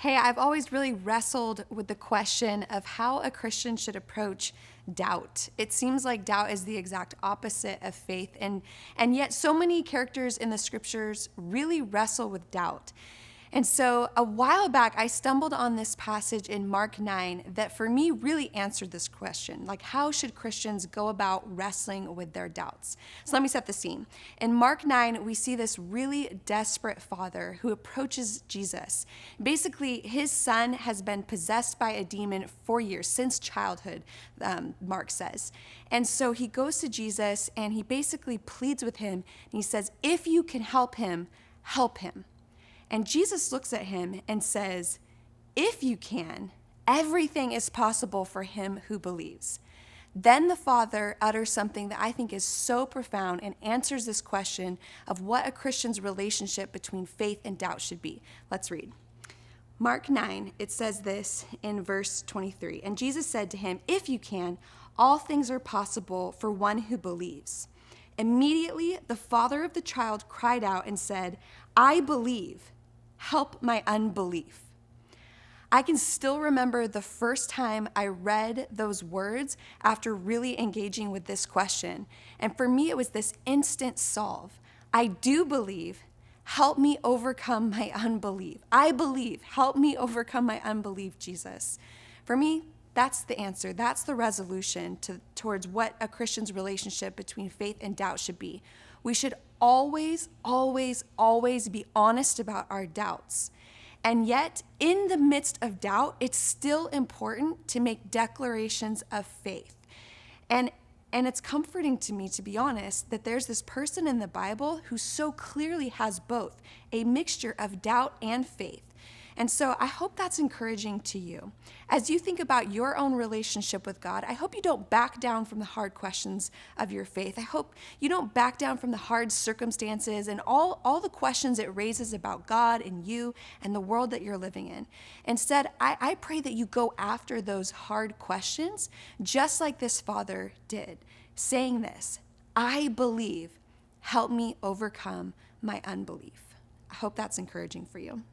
Hey, I've always really wrestled with the question of how a Christian should approach doubt. It seems like doubt is the exact opposite of faith, and yet so many characters in the scriptures really wrestle with doubt. And so a while back, I stumbled on this passage in Mark 9 that for me really answered this question. Like, how should Christians go about wrestling with their doubts? So let me set the scene. In Mark 9, we see this really desperate father who approaches Jesus. Basically, his son has been possessed by a demon for years, since childhood, Mark says. And so he goes to Jesus and he basically pleads with him. And he says, if you can help him, help him. And Jesus looks at him and says, if you can, everything is possible for him who believes. Then the father utters something that I think is so profound and answers this question of what a Christian's relationship between faith and doubt should be. Let's read. Mark 9, it says this in verse 23. And Jesus said to him, if you can, all things are possible for one who believes. Immediately, the father of the child cried out and said, I believe. Help my unbelief. I can still remember the first time I read those words after really engaging with this question. And for me, it was this instant solve. I do believe. Help me overcome my unbelief. I believe. Help me overcome my unbelief, Jesus. For me, that's the answer. That's the resolution towards what a Christian's relationship between faith and doubt should be. We should always, always, always be honest about our doubts. And yet, in the midst of doubt, it's still important to make declarations of faith. And it's comforting to me, to be honest, that there's this person in the Bible who so clearly has both, a mixture of doubt and faith. And so I hope that's encouraging to you. As you think about your own relationship with God, I hope you don't back down from the hard questions of your faith. I hope you don't back down from the hard circumstances and all the questions it raises about God and you and the world that you're living in. Instead, I pray that you go after those hard questions just like this father did, saying this, I believe, help me overcome my unbelief. I hope that's encouraging for you.